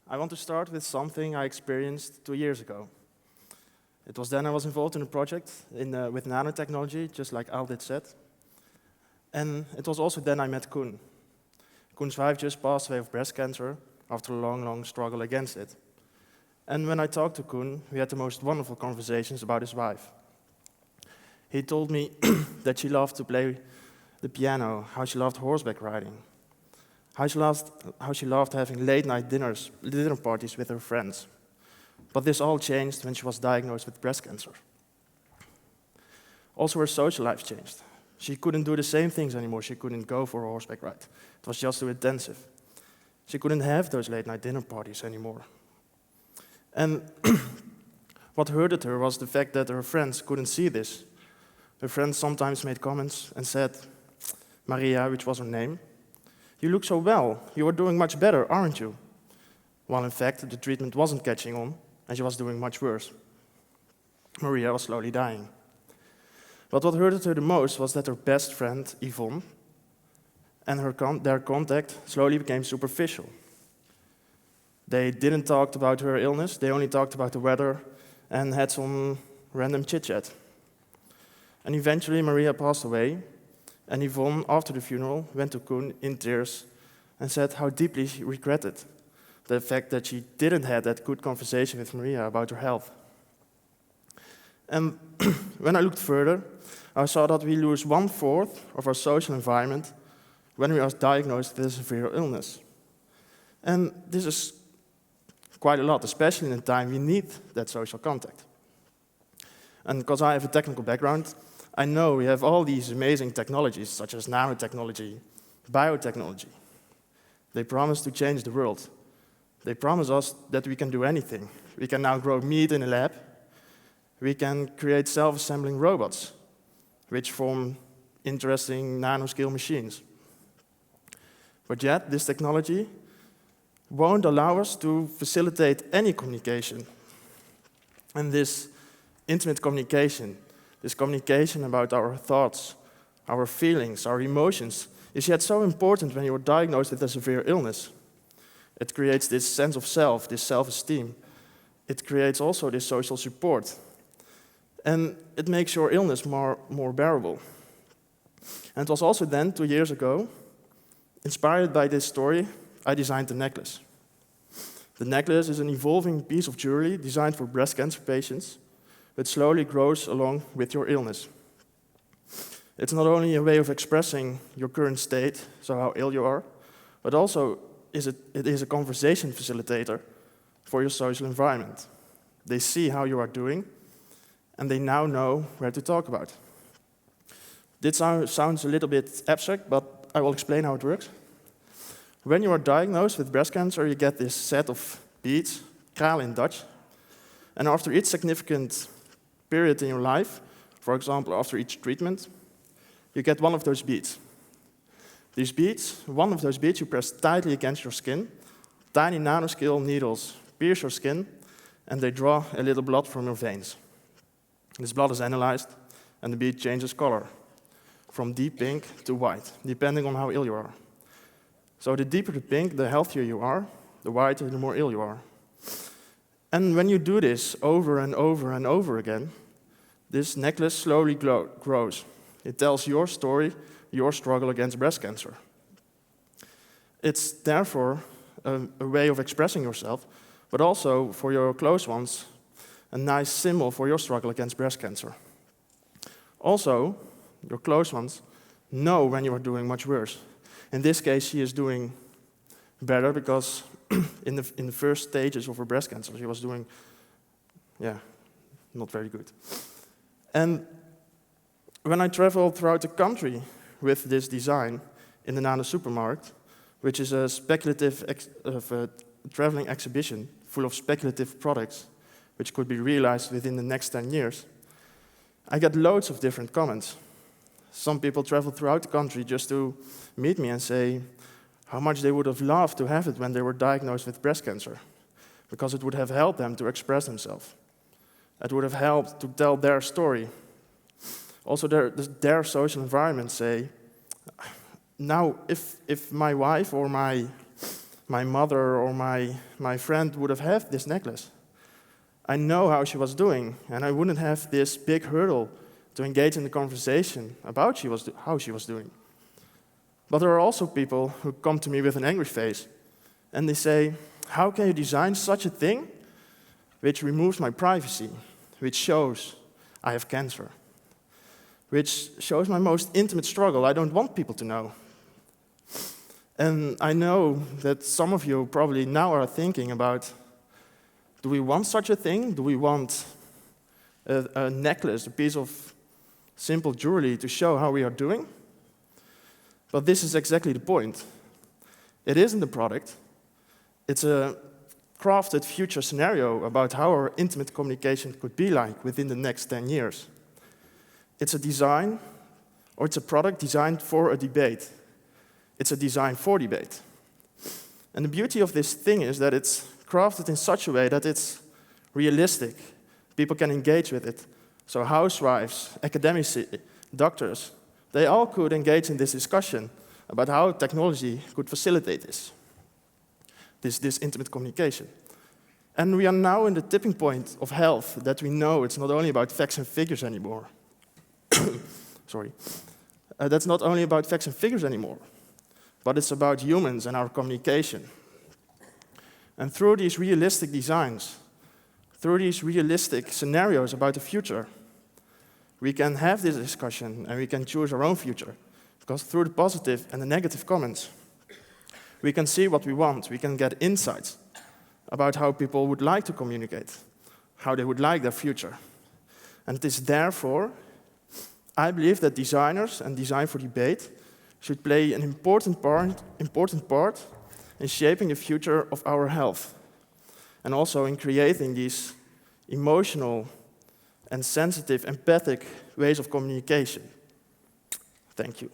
I want to start with something I experienced 2 years ago. It was then I was involved in a project with nanotechnology, just like Aldit said. And it was also then I met Koen. Koen's wife just passed away of breast cancer after a long, long struggle against it. And when I talked to Koen, we had the most wonderful conversations about his wife. He told me that she loved to play the piano, how she loved horseback riding, how she loved having late-night dinner parties with her friends. But this all changed when she was diagnosed with breast cancer. Also, her social life changed. She couldn't do the same things anymore. She couldn't go for a horseback ride. It was just too intensive. She couldn't have those late-night dinner parties anymore. And what hurted her was the fact that her friends couldn't see this. Her friends sometimes made comments and said, "Maria," which was her name, "you look so well. You are doing much better, aren't you?" While in fact, the treatment wasn't catching on, and she was doing much worse. Maria was slowly dying. But what hurted her the most was that her best friend, Yvonne, and their contact slowly became superficial. They didn't talk about her illness, they only talked about the weather and had some random chit-chat. And eventually Maria passed away, and Yvonne, after the funeral, went to Koen in tears and said how deeply she regretted the fact that she didn't have that good conversation with Maria about her health. And when I looked further, I saw that we lose 1/4 of our social environment when we are diagnosed with a severe illness. And this is quite a lot, especially in a time we need that social contact. And because I have a technical background, I know we have all these amazing technologies, such as nanotechnology, biotechnology. They promise to change the world. They promise us that we can do anything. We can now grow meat in a lab. We can create self-assembling robots, which form interesting nanoscale machines. But yet, this technology won't allow us to facilitate any communication. And this intimate communication, this communication about our thoughts, our feelings, our emotions, is yet so important when you are diagnosed with a severe illness. It creates this sense of self, this self-esteem. It creates also this social support. And it makes your illness more bearable. And it was also then, 2 years ago, inspired by this story, I designed the necklace. The necklace is an evolving piece of jewelry designed for breast cancer patients, that slowly grows along with your illness. It's not only a way of expressing your current state, so how ill you are, but also it is a conversation facilitator for your social environment. They see how you are doing, and they now know where to talk about. This sounds a little bit abstract, but I will explain how it works. When you are diagnosed with breast cancer, you get this set of beads, kraal in Dutch, and after each significant period in your life, for example, after each treatment, you get one of those beads. These beads, one of those beads you press tightly against your skin, tiny nanoscale needles pierce your skin, and they draw a little blood from your veins. This blood is analyzed, and the bead changes color, from deep pink to white, depending on how ill you are. So the deeper the pink, the healthier you are, the whiter, the more ill you are. And when you do this over and over and over again, this necklace slowly grows. It tells your story, your struggle against breast cancer. It's therefore a way of expressing yourself, but also for your close ones, a nice symbol for your struggle against breast cancer. Also, your close ones know when you are doing much worse. In this case, she is doing better because in the first stages of her breast cancer, she was doing, not very good. And when I travel throughout the country with this design in the Nano Supermarket, which is a speculative traveling exhibition full of speculative products, which could be realized within the next 10 years, I get loads of different comments. Some people travel throughout the country just to meet me and say how much they would have loved to have it when they were diagnosed with breast cancer, because it would have helped them to express themselves. It would have helped to tell their story. Also, their social environment say, now if my wife or my my mother or my friend would have had this necklace. I know how she was doing, and I wouldn't have this big hurdle to engage in the conversation about how she was doing. But there are also people who come to me with an angry face, and they say, how can you design such a thing which removes my privacy, which shows I have cancer, which shows my most intimate struggle I don't want people to know? And I know that some of you probably now are thinking about, do we want such a thing? Do we want a necklace, a piece of simple jewelry to show how we are doing? But this is exactly the point. It isn't a product. It's a crafted future scenario about how our intimate communication could be like within the next 10 years. It's a design, or it's a product designed for a debate. It's a design for debate. And the beauty of this thing is that it's crafted in such a way that it's realistic. People can engage with it. So housewives, academics, doctors, they all could engage in this discussion about how technology could facilitate this intimate communication. And we are now in the tipping point of health that we know it's not only about facts and figures anymore. Sorry. That's not only about facts and figures anymore, but it's about humans and our communication. And through these realistic designs, through these realistic scenarios about the future, we can have this discussion and we can choose our own future. Because through the positive and the negative comments, we can see what we want, we can get insights about how people would like to communicate, how they would like their future. And it is therefore, I believe that designers and design for debate should play an important part in shaping the future of our health, and also in creating these emotional and sensitive, empathic ways of communication. Thank you.